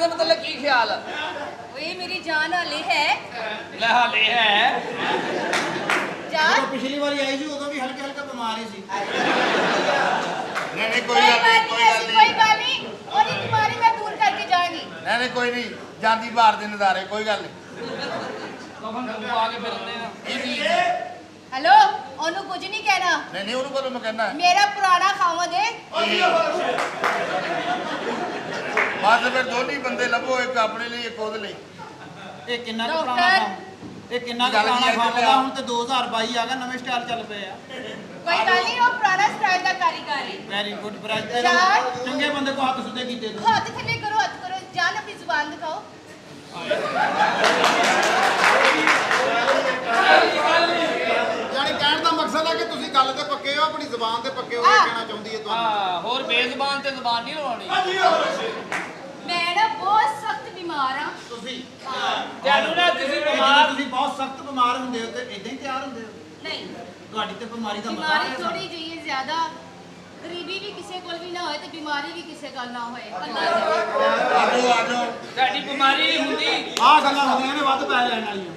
ਦਾ ਮਤਲਬ ਕੀ ਖਿਆਲ? ਓਏ ਮੇਰੀ ਜਾਨ ਹਲੇ ਹੈ। ਲੈ ਹਾਲੇ ਹੈ ਜਾਨ ਪਿਛਲੀ ਵਾਰੀ ਆਈ ਸੀ ਉਦੋਂ ਵੀ ਹਲਕੇ ਹਲਕਾ ਬਿਮਾਰ ਹੀ ਸੀ। ਨਹੀਂ ਕੋਈ ਗੱਲ ਨਹੀਂ ਕੋਈ ਗੱਲ ਨਹੀਂ ਉਹਦੀ ਬਿਮਾਰੀ ਮੈਂ ਦੂਰ ਕਰਕੇ ਜਾਵਾਂਗੀ। ਨਹੀਂ ਕੋਈ ਨਹੀਂ ਜਾਂਦੀ ਬਾਹਰ ਦੇ ਨਜ਼ਾਰੇ ਕੋਈ ਗੱਲ ਨਹੀਂ। ਕਫਨ ਤੂੰ ਆ ਕੇ ਫਿਰਦੇ ਆ ਹੈਲੋ ਉਹਨੂੰ ਕੁਝ ਨਹੀਂ ਕਹਿਣਾ। ਨਹੀਂ ਉਹਨੂੰ ਕਦੋਂ ਮੈਂ ਕਹਿਣਾ ਮੇਰਾ ਪੁਰਾਣਾ ਖਾਵਦ ਹੈ। ਬਸ ਫਿਰ ਦੋਨੀ ਬੰਦੇ ਲੱਭੋ, ਇੱਕ ਆਪਣੇ ਲਈ ਇੱਕ ਉਹਦੇ ਲਈ। ਇਹ ਕਿੰਨਾ ਕੁ ਪੁਰਾਣਾ ਕੰਮ, ਇਹ ਕਿੰਨਾ ਕੁ ਪੁਰਾਣਾ ਕੰਮ ਦਾ। ਹੁਣ ਤੇ 2022 ਆ ਗਿਆ, ਨਵੇਂ ਸਟਾਈਲ ਚੱਲ ਪਏ ਆ। ਕੋਈ ਗੱਲ ਨਹੀਂ ਉਹ ਪੁਰਾਣਾ ਸਟਾਈਲ ਦਾ ਕਾਰੀਗਰ ਹੈ। Very good brother. ਜਾਨ ਚੰਗੇ ਬੰਦੇ ਕੋ ਹੱਥ ਸਿੱਧੇ ਕੀਤੇ ਤੂੰ। ਹੱਥ ਥੱਲੇ ਕਰੋ ਹੱਥ ਕਰੋ। ਜਾਨ ਆਪਣੀ ਜ਼ੁਬਾਨ ਦਿਖਾਓ। ਯਾਨੀ ਕਹਿਣ ਦਾ ਮਕਸਦ ਹੈ ਕਿ ਤੁਸੀਂ ਗੱਲ ਤੇ ਪੱਕੇ ਹੋ, ਆਪਣੀ ਜ਼ੁਬਾਨ ਤੇ ਪੱਕੇ ਹੋ, ਇਹ ਕਹਿਣਾ ਚਾਹੁੰਦੀ ਹੈ ਤੁਹਾਨੂੰ। ਹਾਂ ਹੋਰ ਬੇਜ਼ਬਾਨ ਤੇ ਜ਼ਬਾਨ ਨਹੀਂ ਲਵਾਉਣੀ। ਮੈਂ ਨਾ ਬਹੁਤ ਸਖਤ ਬਿਮਾਰ ਹਾਂ। ਤੁਸੀਂ ਤੁਹਾਨੂੰ ਨਾ ਤੁਸੀਂ ਜਦੋਂ ਬਿਮਾਰ ਤੁਸੀਂ ਬਹੁਤ ਸਖਤ ਬਿਮਾਰ ਹੁੰਦੇ ਹੋ ਤੇ ਇਦਾਂ ਹੀ ਤਿਆਰ ਹੁੰਦੇ ਹੋ। ਨਹੀਂ ਤੁਹਾਡੀ ਤੇ ਬਿਮਾਰੀ ਦਾ ਮਜ਼ਾ ਬਿਮਾਰੀ ਹੈ ਥੋੜੀ ਜਿਹੀ ਹੈ ਜ਼ਿਆਦਾ। ਗਰੀਬੀ ਵੀ ਕਿਸੇ ਕੋਲ ਵੀ ਨਾ ਹੋਏ ਤੇ ਬਿਮਾਰੀ ਵੀ ਕਿਸੇ ਕੋਲ ਨਾ ਹੋਏ। ਅੱਲਾ ਆਜੋ ਆਜੋ ਤੁਹਾਡੀ ਬਿਮਾਰੀ ਨਹੀਂ ਹੁੰਦੀ। ਆਹ ਗੱਲਾਂ ਹੁੰਦੀਆਂ ਨੇ ਵੱਧ ਪੈ ਲੈਣ ਵਾਲੀਆਂ।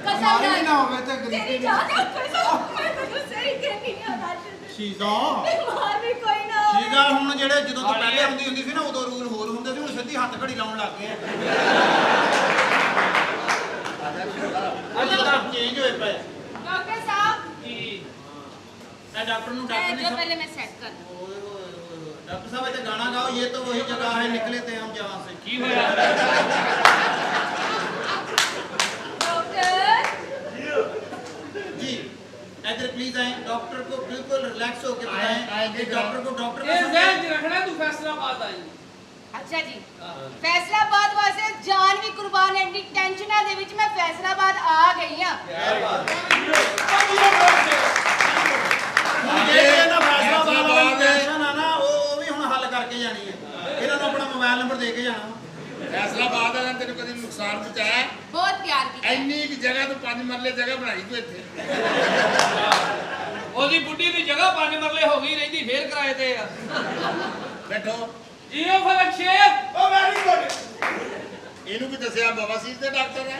ਕਸਮ ਬਿਮਾਰੀ ਵੀ ਨਾ ਹੋਵੇ ਤੇ ਤੇਰੀ ਗਰੀਬੀ ਜਾਨ ਕਸਮ ਮੈਂ ਤੈਨੂੰ ਸਹੀ ਕਹਿੰਦੀ ਹਾਂ ਰਾਜ। ਸ਼ੀਜ਼ਾ ਬਿਮਾਰ ਵੀ ਕੋਈ ਨਾ ਹੋਵੇ। ਸ਼ੀਜ਼ਾ ਹੁਣ ਜਿਹੜੇ ਜਦੋਂ ਤੋਂ ਪਹਿਲੇ ਹੁੰਦੀ ਸੀ ਨਾ ਉਦੋਂ ਰੂਲ ਹੋਰ ਹੁੰਦੇ ਸੀ, ਹੁਣ ਸਿੱਧੀ ਹੱਥ ਘੜੀ ਲਾਉਣ ਲੱਗ ਗਏ ਆ। ਅੱਜ ਤਾਂ ਚੇਂਜ ਹੋਏ ਪਏ। ਡਾਕਟਰ ਸਾਹਿਬ ਕੀ ਇਹ ਡਾਕਟਰ ਨੂੰ ਡਾਕਟਰ जो नहीं पहले मैं सेट कर ओए ओए ओए डॉक्टर साहब ये गाना गाओ, ये तो वही जगह है निकले थे हम जहाँ से। ਕੀ ਹੋਇਆ? डॉक्टर जी इधर प्लीज आए, डॉक्टर को बिल्कुल रिलैक्स होकर बताएं कि डॉक्टर को डॉक्टर ਇਹ ਜ਼ਹਿਨ ਚ ਰੱਖਣਾ ਤੂੰ ਫੈਸਲਾਬਾਦ ਆਈ। अच्छा जी फैसलाबाद वास्ते जान भी कुर्बान है। दी टेंशना दे विच मैं फैसलाबाद आ गई हां। ये ना फैसलाबाद वाली टेंशन है ना, वो भी हुन हल करके जानी है। इन्हां नूं अपना मोबाइल नंबर दे के जाना। ਫੈਸਲਾਬਾਦ ਵਾਲਿਆਂ ਨੇ ਤੈਨੂੰ ਕਦੇ ਨੁਕਸਾਨ ਪਹੁੰਚਾਇਆ? बहुत प्यार किया। ਇੰਨੀ ਕਿ ਜਗ੍ਹਾ ਤੋਂ 5 ਮਰਲੇ ਜਗ੍ਹਾ ਬਣਾਈ ਤੂੰ ਇੱਥੇ। ਉਹਦੀ ਬੁੱਢੀ ਦੀ ਜਗ੍ਹਾ 5 ਮਰਲੇ ਹੋ ਗਈ ਰਹਿੰਦੀ ਫੇਰ ਕਿਰਾਏ ਤੇ ਆ। ਬੈਠੋ। ਜੀਓ ਫਲਕ ਸ਼ੇਰ। ਓ ਵੈਰੀ ਗੁੱਡ। ਇਹਨੂੰ ਵੀ ਦੱਸਿਆ ਬਵਾਸੀਰ ਦੇ ਡਾਕਟਰ ਹੈ।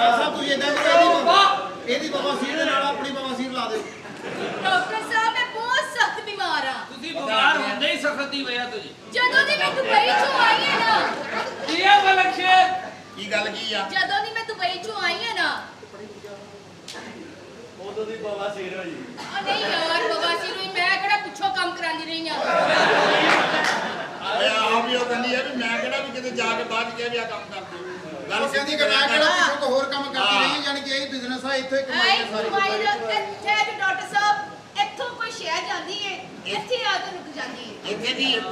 साहब तू इदां करो, ਇਹਦੀ ਬਵਾਸੀਰ ਦੇ ਨਾਲ ਆਪਣੀ ਬਵਾਸੀਰ ਲਾ ਦੇ। डॉक्टर साहब मैं बहुत सख्त बीमार हां। ਤੁਸੀਂ ਬਿਮਾਰ ਹੁੰਦੇ ਹੀ ਸਖਤ ਦੀ ਵਜ੍ਹਾ ਤੋਂ ਜੀ। ਜਦੋਂ ਦੀ मैं दुबई चों आई हां ना। ਜੀਓ ਫਲਕ ਸ਼ੇਰ। ਕੀ ਗੱਲ ਕੀ ਆ? ਜਦੋਂ ਦੀ मैं दुबई चों आई हां ना। ਉਦੋਂ ਦੀ ਬਵਾਸੀਰ ਹੋਈ। नहीं यार बवासीर हुई मैं केड़ा पिछो काम करांदी रही हां। ਓਏ ਆਪ ਵੀ ਉਹ ਕਹਿੰਦੀ ਹੈ ਵੀ ਮੈਂ ਕਿਹੜਾ ਵੀ ਕਿਤੇ ਜਾ ਕੇ ਬਾਅਦ ਕਿਹਾ ਵੀ ਆ ਕੰਮ ਕਰਦੇ। ਗੱਲ ਉਹ ਕਹਿੰਦੀ ਕਿ ਮੈਂ ਕਿਹੜਾ ਪਿੱਛੋਂ ਕੋ ਹੋਰ ਕੰਮ ਕਰਦੀ ਰਹੀ ਹਾਂ, ਯਾਨੀ ਕਿ ਇਹ ਬਿਜ਼ਨਸ ਆ, ਇੱਥੇ ਕਮਾਈ आई ਹੈ ਸਾਰੀ। तुम्हारी जो ਇੱਥੇ ਜੋ ਡਾਕਟਰ ਸਾਹਿਬ ਇੱਥੋਂ ਕੋਈ ਸ਼ਹਿਰ ਜਾਂਦੀ ਹੈ ਇੱਥੇ ਆ ਕੇ ਰੁਕ ਜਾਂਦੀ ਹੈ। ਇੱਥੇ ਵੀ ਇਹਦਾ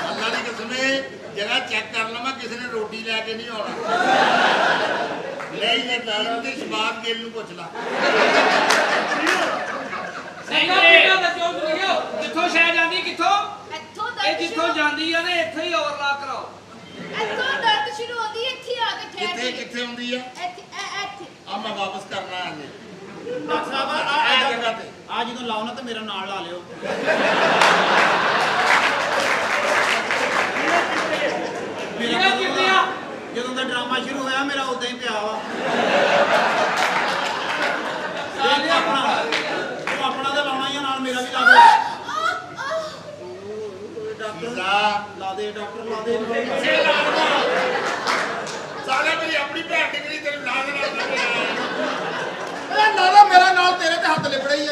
ਅੱਲਾ ਦੀ ਕਸਮ ਹੈ ਜਗ੍ਹਾ ਚੈੱਕ ਕਰ ਲਵਾਂ ਕਿਸੇ ਨੇ ਰੋਟੀ ਲੈ ਕੇ ਨਹੀਂ ਆਉਣਾ। ਨਹੀਂ ਯਕੀਨ ਤੇ ਸ਼ਬਾਬ ਗਿੱਲ ਨੂੰ ਪੁੱਛ ਲਾ। ਨਹੀਂ ਬੇਟਾ ਦੱਸੋ ਤੁਸੀਂ ਕਿੱਥੋਂ ਸ਼ਹਿਰ ਜਾਂਦੀ ਕਿੱਥੋਂ? ਇੱਥੋਂ ਇਹ ਦਰਦ ਜਿੱਥੋਂ ਸ਼ੁਰੂ ਜਾਂਦੀ ਆ ਨਾ ਇੱਥੇ ਹੀ ਓਵਰਲਾਪ ਕਰਾਓ। ਇੱਥੋਂ ਦਰਦ ਸ਼ੁਰੂ ਹੁੰਦੀ ਹੈ ਇੱਥੇ ਆ ਕੇ ਠਹਿਰ ਕਿੱਥੇ ਕਿੱਥੇ ਹੁੰਦੀ ਆ? ਇੱਥੇ ਆ ਮੈਂ ਵਾਪਸ ਕਰਨਾ ਹੈ ਜੀ। ਡਾਕਟਰ ਸਾਹਿਬ ਇਹ ਜਗ੍ਹਾ ਤੇ ਆ ਜਦੋਂ ਲਾਓ ਨਾ ਤੇ ਮੇਰਾ ਨਾਲ ਲਾ ਲਿਓ। ਮੇਰਾ ਇਹ ਕਿੱਥੇ ਆ? ਜਦੋਂ ਦਾ ਡਰਾਮਾ ਸ਼ੁਰੂ ਹੋਇਆ ਮੇਰਾ ਉਦਾਂ ਹੀ ਪਿਆ ਵਾ। ਇਹ ਆਪਣਾ ਉਹ ਆਪਣਾ ਤਾਂ ਲਾਉਣਾ ਹੀ ਆ, ਨਾਲ ਮੇਰਾ ਵੀ ਲਾ ਦੇ। ਡਾਕਟਰ ਲਾ ਦੇ, ਡਾਕਟਰ ਲਾ ਦੇ। ਸਾਲੇ ਮੇਰੀ ਆਪਣੀ ਭੈਣ ਡਿਗਰੀ ਤੇਰੇ ਨਾਲ ਦੇ ਨਾਲ ਲੱਗਿਆ। ਇਹ ਨਾਲਾ ਮੇਰਾ ਨਾਲ ਤੇਰੇ ਤੇ ਹੱਥ ਲਿਪੜੇ ਹੀ ਆ।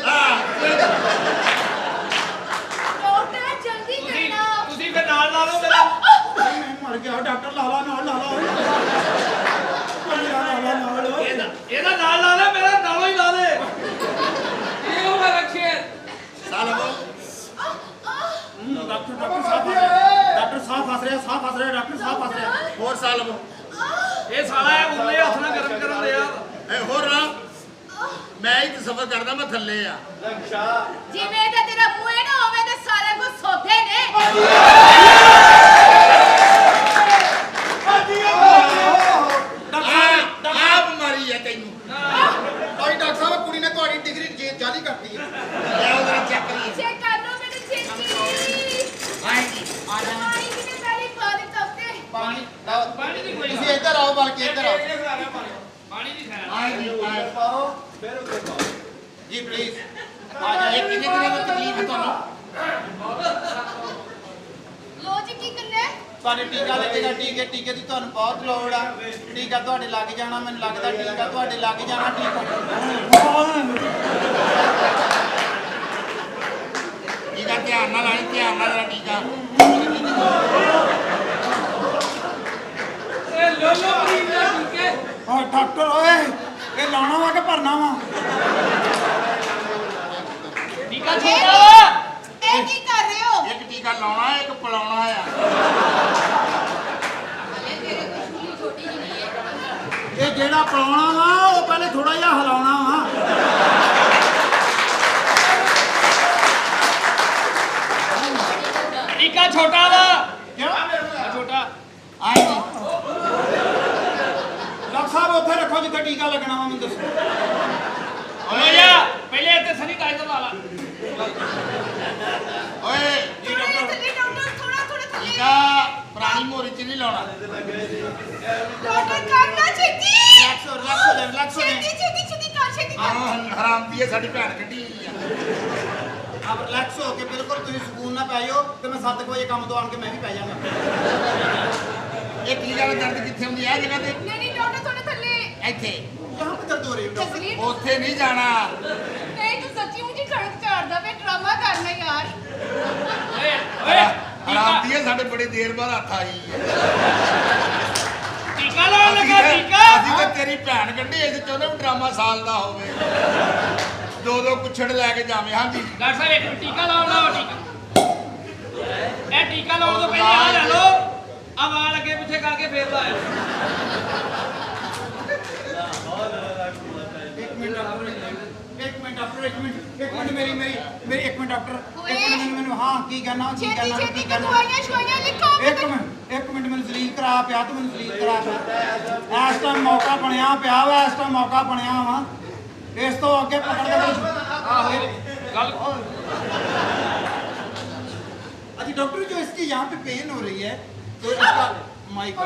ਡਾਕਟਰ ਜਲਦੀ ਕਰਨਾ। ਤੁਸੀਂ ਫਿਰ ਨਾਲ ਲਾ ਲਓ ਮੇਰਾ। ਮੈਂ ਮਰ ਗਿਆ, ਡਾਕਟਰ ਲਾ ਲਾ ਨਾਲ ਲਾ ਲਾ। ਇਹਦਾ ਨਾਲ ਲਾ ਲੈ ਮੇਰਾ ਨਾਲੋਂ ਹੀ ਲਾ ਦੇ। ਜੀਓ ਫਲਕ ਸ਼ੇਰ। ਸਾਲਵੋ ਡਾਕਟਰ ਸਾਹ ਫਸ ਰਿਹਾ, ਡਾਕਟਰ ਸਾਹ ਫਸ ਰਿਹਾ, ਸਾਹ ਫਸ ਰਿਹਾ, ਡਾਕਟਰ ਸਾਹ ਫਸ ਰਿਹਾ। ਹੋਰ ਸਾਲਵੋ ਇਹ ਸਾਲਾ ਇਹ ਉਰਲੇ ਹੱਥ ਨਾਲ ਗਰਮ ਕਰਨ ਦਿਆ। ਇਹ ਹੋਰ ਨਾ ਮੈਂ ਹੀ ਸਫਰ ਕਰਦਾ ਮੈਂ ਥੱਲੇ ਆ। ਜਿਵੇਂ ਦਾ ਤੇਰਾ ਮੂੰਹ ਹੈ ਨਾ ਉਵੇਂ ਦੇ ਸਾਰੇ ਕੋ ਸੋਧੇ ਨੇ। ਆ ਬਿਮਾਰੀ ਹੈ ਤੈਨੂੰ। जी प्लीज ਆ ਜਾ ਇਹ ਕਿੰਨੇ ਦਿਨਾਂ ਦੀ ਤਕਲੀਫ ਹੈ ਤੁਹਾਨੂੰ ਲੋ ਜੀ ਕੀ ਕਰਨਾ ਹੈ? ਤੁਹਾਡੇ ਟੀਕਾ ਲੱਗੇਗਾ ਟੀਕੇ ਦੀ ਤੁਹਾਨੂੰ ਬਹੁਤ ਲੋੜ ਆ ਟੀਕਾ ਤੁਹਾਡੇ ਲੱਗ ਜਾਣਾ ਮੈਨੂੰ ਲੱਗਦਾ ਟੀਕਾ ਤੁਹਾਡੇ ਲੱਗ ਜਾਣਾ ਟੀਕਾ ਟੀਕਾ ਧਿਆਨ ਨਾਲ ਲਾਈ ਧਿਆਨ ਨਾਲ ਲਾਈ ਟੀਕਾ ਇਹ ਲੋਲੋ ਮਰੀਜ਼ ਦਾ ਟੀਕੇ ਓ ਡਾਕਟਰ ਓਏ ਇਹ ਲਾਉਣਾ ਵਾ ਕਿ ਭਰਨਾ ਵਾ ਟੀਕਾ ਇਹ ਛੋਟਾ ਵਾ ਇਹ ਕੀ ਕਰ ਰਹੇ ਹੋ? ਇੱਕ ਟੀਕਾ ਲਾਉਣਾ ਇੱਕ ਪਿਲਾਉਣਾ ਆ ਹਲੇ ਤੇਰੇ ਕੋਈ ਛੁੱਲੀ ਛੋਟੀ ਜਿਹੀ ਨਹੀਂ ਹੈ। ਇਹ ਜਿਹੜਾ ਪਿਲਾਉਣਾ ਵਾ ਉਹ ਪਹਿਲੇ ਥੋੜਾ ਜਿਹਾ ਹਿਲਾਉਣਾ ਵਾ ਟੀਕਾ ਛੋਟਾ ਵਾ ਕਿਉਂ ਛੋਟਾ ਆਏ ਜੀ ਡਾਕਟਰ ਸਾਹਿਬ ਉੱਥੇ ਰੱਖੋ ਜਿੱਥੇ ਟੀਕਾ ਲੱਗਣਾ ਵਾ ਮੈਨੂੰ ਦੱਸੋ ਓਏ ਜਾ ਪਹਿਲੇ ਇੱਥੇ ਸਨੀ ਕਾਇਦਾ ਲਾ ਲਾ ਓਏ ਥੋੜਾ ਜਿਹਾ ਥੱਲੇ ਡਾਕਟਰ ਥੋੜਾ ਥੱਲੇ ਟੀਕਾ ਪੁਰਾਣੀ ਮੋਰੀ ਚ ਨਹੀਂ ਲਾਉਣਾ ਡਾਕਟਰ ਕਰਨਾ ਛੇਤੀ ਰਿਲੈਕਸ ਹੋ ਛੇਤੀ ਕਰ ਛੇਤੀ ਕਰ ਹਰਾਮ ਦੀ ਸਾਡੀ ਭੈਣ ਕੱਢੀ ਹੋਈ ਆ ਆਪ ਰਿਲੈਕਸ ਹੋ ਕੇ ਬਿਲਕੁਲ ਤੁਸੀਂ ਸਕੂਨ ਨਾਲ ਪੈ ਜਾਓ ਤੇ ਮੈਂ 7 ਵਜੇ ਕੰਮ ਤੋਂ ਆਣ ਕੇ ਮੈਂ ਵੀ ਪੈ ਜਾਵਾਂਗਾ ਇਹ ਟੀਕਾ ਦਾ ਦਰਦ ਕਿੱਥੇ ਹੁੰਦੀ ਆ ਜਗ੍ਹਾ ਤੇ ਨਹੀਂ ਡਾਕਟਰ ਥੋੜਾ ਥੱਲੇ ਇੱਥੇ यहाँ पे दर्द हो रही है डॉक्टर ਤਸਲੀਮ ਉੱਥੇ ਨਹੀਂ ਜਾਣਾ ਨਹੀਂ ਤੂੰ ਸੱਚੀ ਮੁੱਚੀ ਖੜਕ ਝਾੜਦਾ ਵੇ ਡਰਾਮਾ ਕਰਨਾ ਯਾਰ ਓਏ ਹਰਾਮ ਦੀ ਸਾਡੇ ਬੜੀ ਦੇਰ ਬਾਅਦ ਹੱਥ ਆਈ ਹੈ ਟੀਕਾ ਲਾਉਣ ਲੱਗਾ ਟੀਕਾ ਅਸੀਂ ਤਾਂ ਤੇਰੀ ਭੈਣ ਕੱਢੀ ਅਸੀਂ ਚਾਹੁੰਦੇ ਵੀ ਡਰਾਮਾ ਸਾਲ ਦਾ ਹੋਵੇ ਦੋ ਕੁੱਛੜ ਲੈ ਕੇ ਜਾਵੇਂ ਹਾਂਜੀ ਡਾਕਟਰ ਸਾਹਿਬ ਇੱਕ ਟੀਕਾ ਲਾਉਣ ਲਾਓ ਟੀਕਾ ਇਹ ਟੀਕਾ ਲਾਉਣ ਤੋਂ ਪਹਿਲਾਂ ਆ ਲੈ ਲਓ ਆ ਵਾਲ ਅੱਗੇ ਪਿੱਛੇ ਕਰਕੇ ਫੇਰ ਲਾਇਆ एक मिनट डॉक्टर एक मिनट मेरी एक मिनट डॉक्टर एक मिनट मैंने हाँ की कहना ਛੇਤੀ ਛੇਤੀ ਕਰ ਦਵਾਈਆਂ ਸ਼ਵਾਈਆਂ ਲਿਖੋ एक मिनट मैंने जलील करा पिया तो मैंने जलील करा पिया इस टाइम मौका बनया पिया वा इस टाइम मौका बनया वा इस तो अगे पकड़ के ਆਹੋ ਗੱਲ अच्छा डॉक्टर जो इसकी यहाँ पे पेन हो रही है तो इसका माइक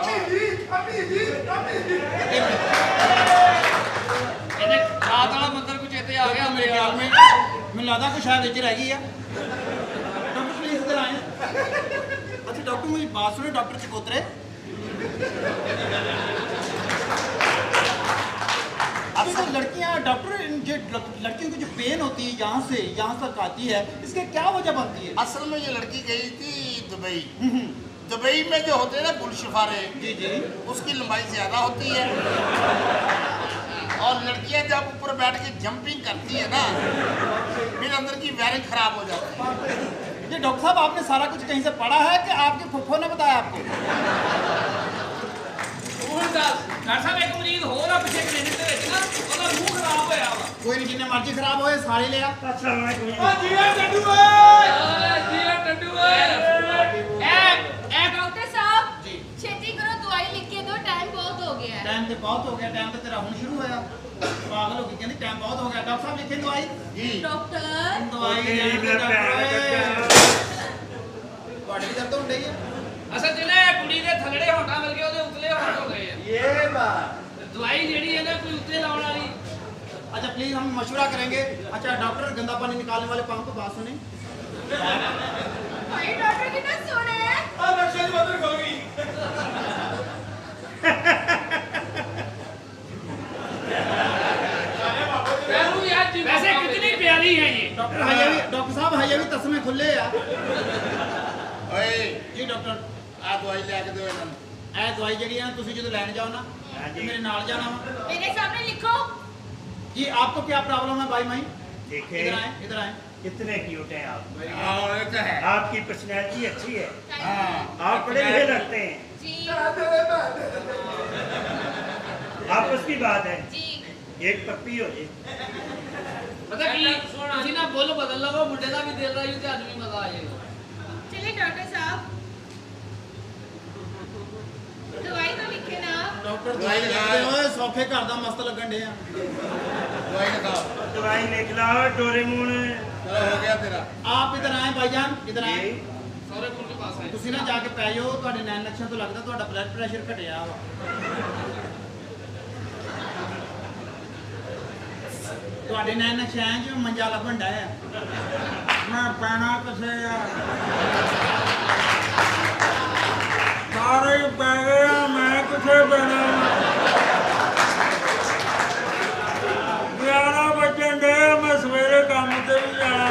ਇਹਨੇ ਰਾਤ ਵਾਲਾ ਮੰਦਰ ਕੁਝ ਇੱਥੇ ਆ ਗਿਆ मेरे ख्याल में मैं लगता कुछ शायद इधर रह गई है डॉक्टर प्लीज इधर आए अच्छा डॉक्टर मुझे बात सुनो डॉक्टर चकोत्रे अब तो लड़कियां डॉक्टर जो लड़कियों की जो पेन होती है यहाँ से यहाँ तक आती है इसके क्या वजह बनती है असल में ये लड़की गई थी दुबई दुबई में जो होते हैं ना गुलशफारे जी जी उसकी लंबाई ज्यादा होती है और लड़कियां जब ऊपर बैठ के जंपिंग करती है ना फिर अंदर की वायरिंग खराब हो जाती है ये डॉक्टर साहब आपने सारा कुछ कहीं से पढ़ा है कि आपके फुफ्फो ने बताया आपको ਹੁਣ ਦੱਸ ਡਾਕਟਰ ਸਾਹਿਬ ਇੱਕ ਮਰੀਜ਼ ਹੋਰ ਆ ਪਿੱਛੇ ਕਲੀਨਿਕ ਦੇ ਵਿੱਚ ਨਾ ਉਹਦਾ ਮੂੰਹ ਖਰਾਬ ਹੋਇਆ ਵਾ कोई नहीं जिन्ने मर्जी खराब होए सारे ले आ ਜੀਆ ਟੱਡੂ ਓਏ ਇਹ ਡਾਕਟਰ ਸਾਹਿਬ जी ਛੇਤੀ ਕਰੋ ਦਵਾਈ ਲਿਖ ਕੇ ਦਿਓ ਟਾਈਮ ਬਹੁਤ ਹੋ ਗਿਆ ਹੈ टाइम तो बहुत हो गया टाइम तो तेरा हुन शुरू होया पागल हो गई कहनी टाइम बहुत हो गया डॉक्टर साहब लिखे दवाई जी ਡਾਕਟਰ दवाई ਤੁਹਾਡੇ ਵੀ ਦਰਦ ਹੁੰਦੀ ਹੈ ਅਸਲ ਜਿਹੜੇ ਕੁੜੀ ਦੇ ਥੱਲੜੇ ਹੋਂਠਾਂ ਮਿਲ ਗਏ ਉਹਦੇ ਉਤਲੇ ਹੋਂਠ ਹੋ ਗਏ ਆ ये बात ਦਵਾਈ ਜਿਹੜੀ ਹੈ ਨਾ ਕੋਈ ਉੱਤੇ ਲਾਉਣ ਵਾਲੀ अच्छा प्लीज हम मशवरा करेंगे अच्छा डॉक्टर गंदा पानी निकालने वाले पंप को बात सुने ਭਾਈ ਡਾਕਟਰ ਕਿੰਨਾ ਸੋਹਣਾ ਹੈ ਨਕਸ਼ੇ ਦੀ ਮਦਦ ਖੁੱਲ ਗਈ वैसे कितनी प्यारी है ये डॉक्टर साहब हजे भी तस्मे खुले आ ओए जी डॉक्टर आ दवाई ले के दो ਇਹਨਾਂ ਨੂੰ ਇਹ ਦਵਾਈ ਜਿਹੜੀ ਹੈ ਨਾ ਤੁਸੀਂ ਜਦੋਂ ਲੈਣ ਜਾਓ ਨਾ ਮੇਰੇ ਨਾਲ जाना वा मेरे सामने लिखो जी आपको क्या प्रॉब्लम है भाई माई देखे इधर आए कितने क्यूट हैं आप ਹਾਂ ਇਹ ਤਾਂ ਹੈ आपकी पर्सनैलिटी अच्छी है ਹਾਂ आप पढ़े लिखे लगते हैं जी आपस की बात है जी एक पप्पी हो जाए पता की ਤੁਸੀਂ ਨਾ ਬੋਲ ਬਦਲ ਲਵੋ ਮੁੰਡੇ ਦਾ ਵੀ ਦਿਲ ਰਾਜੂ ਤੇ ਅੱਜ ਵੀ ਮਜ਼ਾ ਆ ਜਾਏਗਾ चलिए डॉक्टर साहब दवाई तो लिखे ना डॉक्टर दवाई दवाई लगा। लिखते हो सौखे घर दा मस्त लगन डे आ ਦਵਾਈ ਲਗਾਓ दवाई लिख लाओ डोरेमोन ਚਲੋ ਹੋ ਗਿਆ ਤੇਰਾ आप इधर आए भाईजान इधर आए ये ਸਹੁਰੇ ਕੋਲ ਦੇ ਪਾਸ ਆਏ ਤੁਸੀਂ ਨਾ ਜਾ ਕੇ ਪੈ ਜਾਓ ਤੁਹਾਡੇ ਨੈਣ ਨਕਸ਼ਾਂ ਤੋਂ ਲੱਗਦਾ ਤੁਹਾਡਾ ਬਲੱਡ ਪ੍ਰੈਸ਼ਰ ਘਟਿਆ ਵਾ ਤੁਹਾਡੇ ਨਾਲ ਨਸ਼ਿਆਂ 'ਚ ਮੰਜਾ ਲੱਭਣ ਡਿਆ ਮੈਂ ਪੈਣਾ ਕਿਸੇ ਆ ਸਾਰੇ ਹੀ ਪੈ ਗਏ ਆ ਮੈਂ ਕਿੱਥੇ ਪੈਣਾ 11 ਵਜਣ ਦੇ ਮੈਂ ਸਵੇਰੇ ਕੰਮ ਤੇ ਵੀ ਜਾਣਾ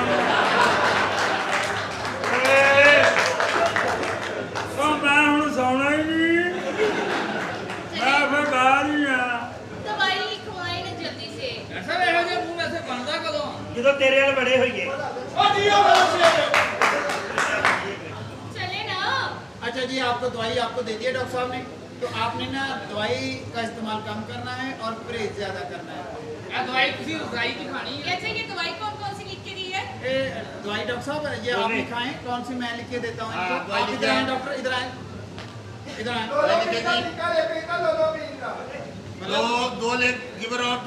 ਉਹ ਮੈਂ ਹੁਣ ਸੌਣਾ ਹੀ ਨਹੀਂ ਮੈਂ ਫਿਰ ਬਾਹਰ ਹੀ ਆ दवाई लिखवाई ना जल्दी से। ਐਸਾ ਇਹੋ ਜਿਹਾ ਮੂੰਹ ਐਸੇ ਬਣਦਾ ਕਦੋਂ ਜਦੋਂ ਤੇਰੇ ਵਾਲ ਬੜੇ ਹੋਈਏ चले ना। अच्छा जी आपको दवाई आपको दे दिया डॉक्टर साहब ने तो आपने ना दवाई का इस्तेमाल कम करना है और परहेज ज़्यादा करना है ਇਹ ਦਵਾਈ ਤੁਸੀਂ ਰਜ਼ਾਈ ਦੀ ਖਾਣੀ ਹੈ अच्छा ये दवाई कौन कौन सी लिख के दी है? ये दवाई डॉक्टर साहब ये आप लिखाएं कौन सी मैं लिख के देता हूँ हाँ, इनको। दवाई आप लिख इधर आए दें। डॉक्टर इधर आए इधर आए दो ले गिवर आउट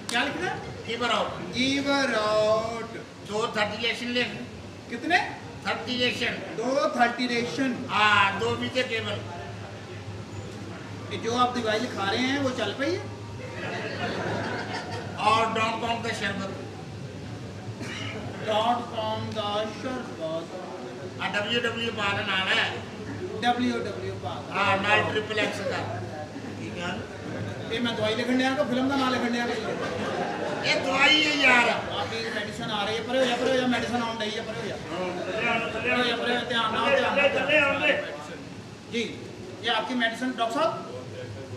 क्या लिखना है गिवर आउट गिवर आउट 2 30 लिख कितने 30 2 30 हाँ 2 बीते केवल जो आप दवाई लिखा रहे हैं वो चल पई है और डॉट कॉम का शरबत .com का शरबत WW पालन आना है www पाक हाँ 9XXX का ठीक है ये मैं दवाई लिखने दिया को फिल्म का नाम लिखने दिया ये दवाई है यार आपकी मेडिसिन आ रही है पर हो जा मेडिसिन आउन रही है पर हो जा ध्यान ना जी ये आपकी मेडिसिन डॉक्टर साहब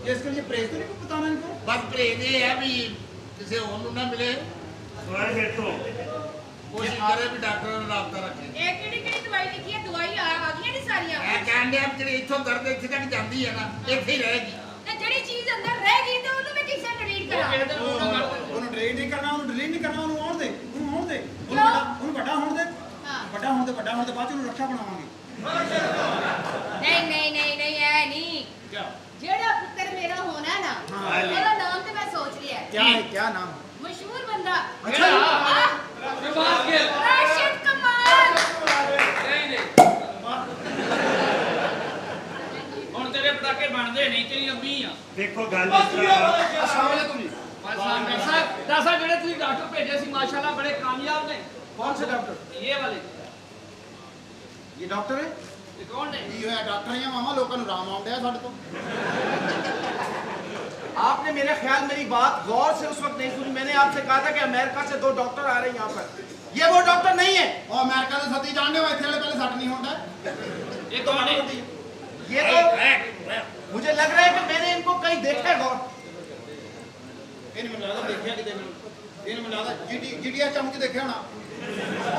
ये इसके लिए परहेज तो नहीं बताना इनको बस परहेज ये है भी किसी और को ना मिले ਸਵਾਲ ਫਿਰ ਤੋਂ कोशिश करे भी डॉक्टर ने राबता रखे एक केड़ी दवाई लिखी है? दवाई आ गई नहीं सारियां। मैं कहने अब जेडी इथों दर्द इत्थे तक जाती है ना इत्थे ही रहेगी ते जेड़ी चीज अंदर रह गई तो ओनू मैं किसे डिलीट करा? ਕਿਸੇ ਦਿਨ ਮੂੰਹ ਨਾ ਕੱਢ ਉਹਨੂੰ ਡਿਲੀਟ ਨਹੀਂ ਕਰਨਾ ਉਹਨੂੰ ਡਿਲੀਟ ਨਹੀਂ ਕਰਨਾ ਉਹਨੂੰ ਆਉਣ ਦੇ ਉਹਨੂੰ ਆਉਣ ਦੇ ਕਿਉਂ? ਉਹਨੂੰ ਵੱਡਾ ਹੋਣ ਦੇ हाँ। ਵੱਡਾ ਹੋਣ ਦੇ ਬਾਅਦ ਚ ਉਹਨੂੰ ਰੱਖਿਆ ਬਣਾਵਾਂਗੇ नहीं नहीं नहीं नहीं है नहीं। क्या जेड़ा पुत्र मेरा होना ना हाँ। ओदा नाम तो मैं सोच लिया है। क्या है क्या नाम मशहूर बंदा। अच्छा। हाँ। ਸ਼ਬਾਸ਼ ਕੇ राशिद कमाल। ਨਹੀਂ ਨਹੀਂ ਹੁਣ ਤੇਰੇ ਪਟਾਕੇ ਬਣਦੇ ਨਹੀਂ ਤੇਰੀ ਅੰਮੀ ਆ ਦੇਖੋ ਗੱਲ ਇਸ ਤਰ੍ਹਾਂ ਵਾ। अस्सलाम वालेकुम जी ਦੱਸਾ ਜਿਹੜੇ ਤੁਸੀਂ ਡਾਕਟਰ ਭੇਜੇ ਸੀ ਮਾਸ਼ਾਅੱਲਾ ਬੜੇ ਕਾਮਯਾਬ ਨੇ कौन से डॉक्टर ਇਹ ਵਾਲੇ ये डॉक्टर है ਇਹ ਕੌਣ ਨੇ ये है डॉक्टर या मामा लोगों को राम आउंडे साडे तो आपने मेरे ख्याल मेरी बात गौर से उस वक्त नहीं सुनी। मैंने आपसे कहा था कि अमेरिका से 2 डॉक्टर आ रहे हैं यहाँ पर। ये वो डॉक्टर नहीं है। और अमेरिका से सती जानने हो इतने पहले सट नहीं होता ਇਹ ਕੌਣ ਨੇ ये तो मुझे लग रहा है कि मैंने इनको कहीं देखा है गौर। ਇਹਨੂੰ ਮੈਨੂੰ ਲੱਗਦਾ ਦੇਖਿਆ ਕਿਤੇ ਮੈਨੂੰ ਇਹਨੂੰ ਮੈਨੂੰ ਲੱਗਦਾ ਜੀਡੀਆ ਚੌਂਕ 'ਚ ਦੇਖਿਆ ਹੋਣਾ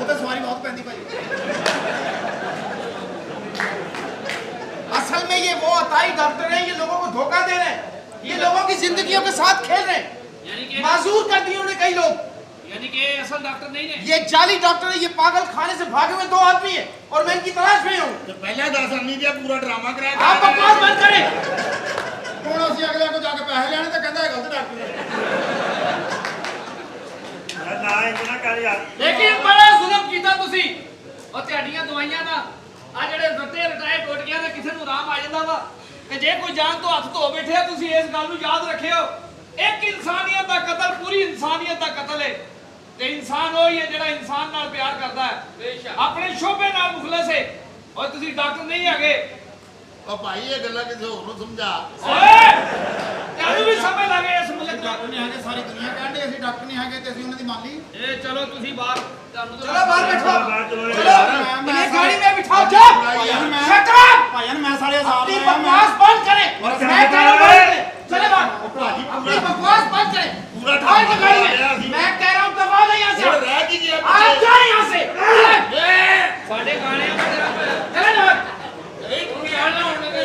ਉਹਦੇ ਸਵਾਰੀ ਬਹੁਤ ਪੈਂਦੀ ਭਾਈ असल में ये वो अताई डॉक्टर हैं, ये लोगों को धोखा दे रहे हैं, ये लोगों की जिंदगियों के साथ खेल रहे हैं। ਯਾਨੀ ਕਿ माजूर कर दिए उन्हें कई लोग। यानी कि ये असल डॉक्टर नहीं ने ये जाली डॉक्टर है, ये पागल खाने से भागे हुए 2 आदमी है और मैं इनकी तलाश में हूँ। तो पहले 10 नहीं दिया पूरा ड्रामा कराया आप बकवास बंद करें। ਹੁਣ ਅਸੀਂ ਅਗਲੇ ਕੋਲ ਜਾ ਕੇ ਪੈਸੇ ਲੈਣੇ ਤਾਂ ਕਹਿੰਦਾ ਹੈ ਗਲਤ ਡਾਕਟਰ ਹੈ ਨਾ ਇੰਨਾ ਕਰ ਯਾਰ लेकिन बड़ा जुल्म कीता तुसी और ਤੁਹਾਡੀਆਂ ਦਵਾਈਆਂ ਦਾ ਆ ਜਿਹੜੇ ਰੱਤੇ ਰਟਾਏ ਟੁੱਟ ਗਿਆ ਤੇ ਕਿਸੇ ਨੂੰ ਆਰਾਮ ਆ ਜਾਂਦਾ ਵਾ ਤੇ ਜੇ ਕੋਈ ਜਾਨ ਤੋਂ ਹੱਥ ਧੋ ਬੈਠਿਆ ਤੁਸੀਂ ਇਸ ਗੱਲ ਨੂੰ ਯਾਦ ਰੱਖਿਓ ਇੱਕ ਇਨਸਾਨੀਅਤ ਦਾ ਕਤਲ ਪੂਰੀ ਇਨਸਾਨੀਅਤ ਦਾ ਕਤਲ ਹੈ ਤੇ ਇਨਸਾਨ ਉਹ ਹੀ ਹੈ ਜਿਹੜਾ ਇਨਸਾਨ ਨਾਲ ਪਿਆਰ ਕਰਦਾ ਹੈ ਬੇਸ਼ੱਕ ਆਪਣੇ ਸ਼ੋਭੇ ਨਾਲ ਮੁਖਲਸ ਹੈ ਔਰ ਤੁਸੀਂ ਡਾਕਟਰ ਨਹੀਂ ਹੈਗੇ और भाई ये गल्ला किसी और को समझा ਓਏ ਤੈਨੂੰ ਵੀ ਸਮਝ ਲੱਗੇ ਇਸ ਮੁਲਕ ਦਾ ਡਾਕਟਰ ਨਹੀਂ ਹੈਗੇ ਸਾਰੀ ਦੁਨੀਆ ਕਹਿੰਦੇ ਅਸੀਂ ਡਾਕਟਰ ਨਹੀਂ ਹੈਗੇ ਤੇ ਅਸੀਂ ਉਹਨਾਂ ਦੀ ਮੰਨ ਲਈ ਇਹ ਚਲੋ ਤੁਸੀਂ ਬਾਹਰ ਤੁਹਾਨੂੰ चलो बाहर बैठो, बात बोलो चलो यार। इन्हें गाड़ी में बिठाओ, जाओ। Shut up! ਭਾਈਆਂ ਮੈਂ ਸਾਰੇ ਹਿਸਾਬ अपनी ਲਾਇਆ बकवास बंद करें। और मैं क्या कह रहा हूं कर रहे बंद हैं? करें। चले बाहर। अपनी बकवास बंद करें। पूरा आओ इनकी गाड़ी में। ड्रामा मैं कह रहा हूँ दबा दो यहाँ से। और रह की गया आप जाओ यहाँ से। ਸਾਡੇ ਗਾਣਿਆਂ ਦਾ ਤੇਰਾ चले जाओ। ਇਹ ਕੋਈ ਹਾਲ ਨਾ ਹੋਣੇ ਦੇ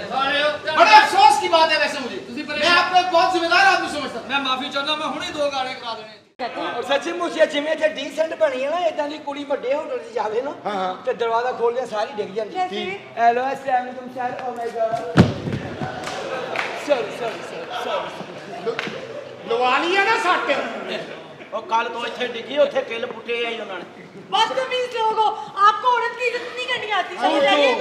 ਸਾਰੇ बड़े अफसोस की बात है वैसे मुझे। ਤੁਸੀਂ मैं परेशान आपको एक बहुत जिम्मेदार आदमी समझता हूँ। ਮੈਂ ਮਾਫੀ ਚਾਹੁੰਦਾ ਮੈਂ ਹੁਣੇ 2 ਗਾਣੇ ਕਰਾ ਦੇਣੇ ਔਰ ਸੱਚੀ ਮੁੱਚੀ ਜਿਵੇਂ ਇੱਥੇ ਡੀਸੈਂਟ ਬਣੀ ਹੈ ਨਾ ਇਦਾਂ ਦੀ ਕੁੜੀ ਵੱਡੇ ਹੋਟਲ 'ਚ ਜਾਵੇ ਨਾ ਤੇ ਦਰਵਾਜ਼ਾ ਖੋਲ੍ਹਦੇ ਸਾਰੀ ਡਿੱਗ ਜਾਂਦੀ ਹੈਲੋ ਅਸਲਾਮ ਅਲੈਕੁਮ ਸਰ ਓ ਮਾਈ ਗॉड ਸੌਰੀ ਲਵਾ ਲਈ ਹੈ ਨਾ ਸੱਟ ਉਹ ਕੱਲ ਤੋਂ ਇੱਥੇ ਡਿੱਗੀ ਉੱਥੇ ਕਿੱਲ ਪੁੱਟੇ ਆਈ ਉਹਨਾਂ ਨੇ बदतमीज लोग हो, आपको औरत की इज्जत नहीं करनी आती। समझ रहे हैं?